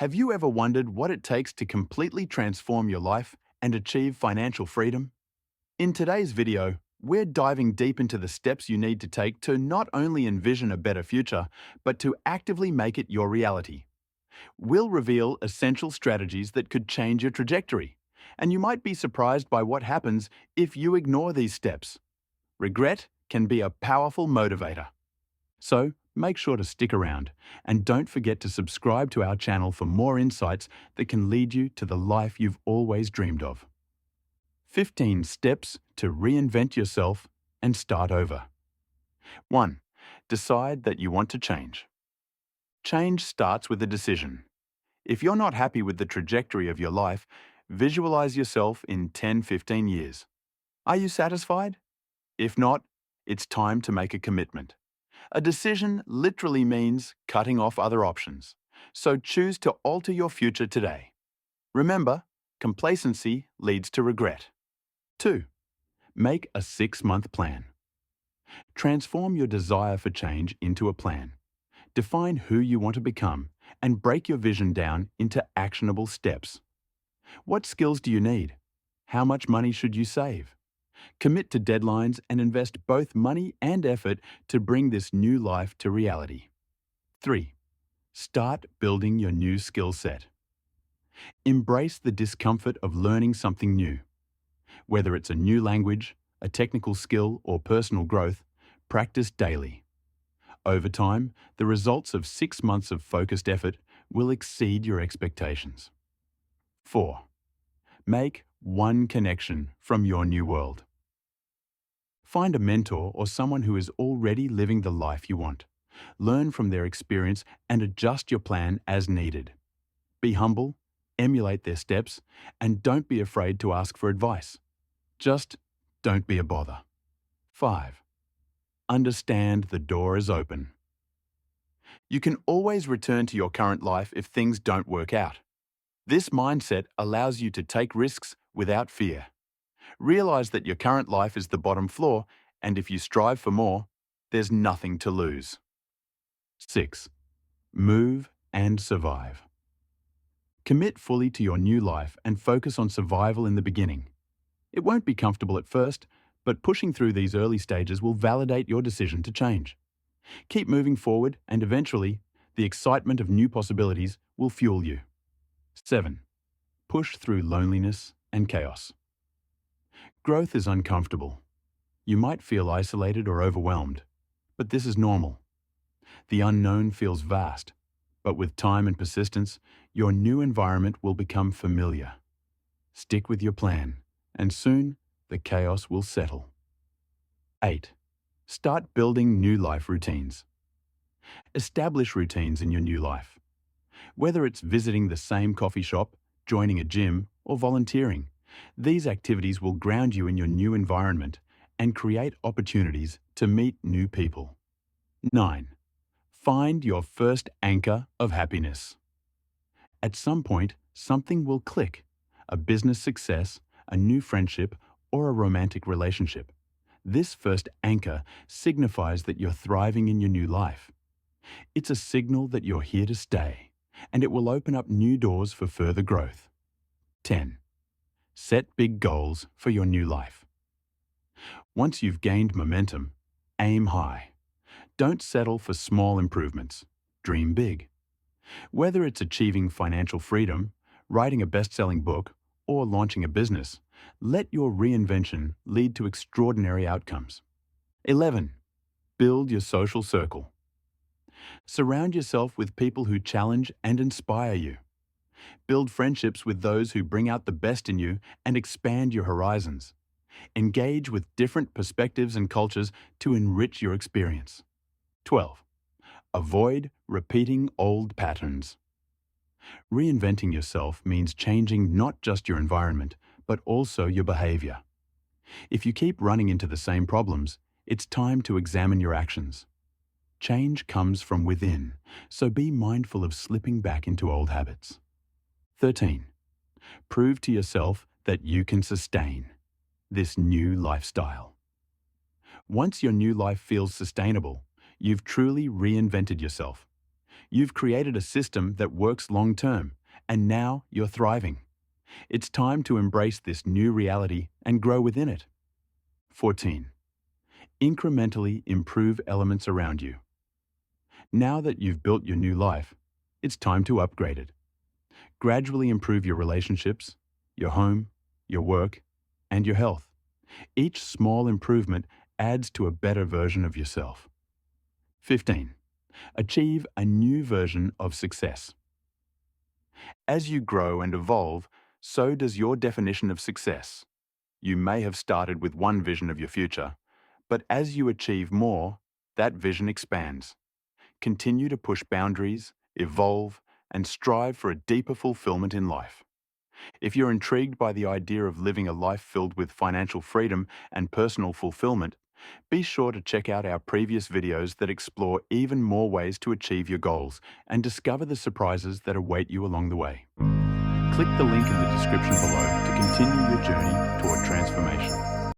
Have you ever wondered what it takes to completely transform your life and achieve financial freedom? In today's video, we're diving deep into the steps you need to take to not only envision a better future, but to actively make it your reality. We'll reveal essential strategies that could change your trajectory, and you might be surprised by what happens if you ignore these steps. Regret can be a powerful motivator. So, make sure to stick around and don't forget to subscribe to our channel for more insights that can lead you to the life you've always dreamed of. 15 steps to reinvent yourself and start over. 1. Decide that you want to change. Change starts with a decision. If you're not happy with the trajectory of your life, visualize yourself in 10-15 years. Are you satisfied? If not, it's time to make a commitment. A decision literally means cutting off other options, so choose to alter your future today. Remember, complacency leads to regret. 2. Make a 6-month plan. Transform your desire for change into a plan. Define who you want to become and break your vision down into actionable steps. What skills do you need? How much money should you save? Commit to deadlines and invest both money and effort to bring this new life to reality. 3. Start building your new skill set. Embrace the discomfort of learning something new. Whether it's a new language, a technical skill, or personal growth, practice daily. Over time, the results of 6 months of focused effort will exceed your expectations. 4. Make one connection from your new world. Find a mentor or someone who is already living the life you want. Learn from their experience and adjust your plan as needed. Be humble, emulate their steps, and don't be afraid to ask for advice. Just don't be a bother. 5. Understand the door is open. You can always return to your current life if things don't work out. This mindset allows you to take risks without fear. Realize that your current life is the bottom floor, and if you strive for more, there's nothing to lose. 6. Move and survive. Commit fully to your new life and focus on survival in the beginning. It won't be comfortable at first, but pushing through these early stages will validate your decision to change. Keep moving forward, and eventually, the excitement of new possibilities will fuel you. 7. Push through loneliness and chaos. Growth is uncomfortable. You might feel isolated or overwhelmed, but this is normal. The unknown feels vast, but with time and persistence, your new environment will become familiar. Stick with your plan, and soon the chaos will settle. 8. Start building new life routines. Establish routines in your new life. Whether it's visiting the same coffee shop, joining a gym, or volunteering, these activities will ground you in your new environment and create opportunities to meet new people. 9. Find your first anchor of happiness. At some point, something will click: a business success, a new friendship, or a romantic relationship. This first anchor signifies that you're thriving in your new life. It's a signal that you're here to stay, and it will open up new doors for further growth. 10. Set big goals for your new life. Once you've gained momentum, aim high. Don't settle for small improvements. Dream big. Whether it's achieving financial freedom, writing a best-selling book, or launching a business, let your reinvention lead to extraordinary outcomes. 11. Build your social circle. Surround yourself with people who challenge and inspire you. Build friendships with those who bring out the best in you and expand your horizons. Engage with different perspectives and cultures to enrich your experience. 12. Avoid repeating old patterns. Reinventing yourself means changing not just your environment, but also your behavior. If you keep running into the same problems, it's time to examine your actions. Change comes from within, so be mindful of slipping back into old habits. 13. Prove to yourself that you can sustain this new lifestyle. Once your new life feels sustainable, you've truly reinvented yourself. You've created a system that works long-term, and now you're thriving. It's time to embrace this new reality and grow within it. 14. Incrementally improve elements around you. Now that you've built your new life, it's time to upgrade it. Gradually improve your relationships, your home, your work, and your health. Each small improvement adds to a better version of yourself. 15. Achieve a new version of success. As you grow and evolve, so does your definition of success. You may have started with one vision of your future, but as you achieve more, that vision expands. Continue to push boundaries, evolve, and strive for a deeper fulfillment in life. If you're intrigued by the idea of living a life filled with financial freedom and personal fulfillment, be sure to check out our previous videos that explore even more ways to achieve your goals and discover the surprises that await you along the way. Click the link in the description below to continue your journey toward transformation.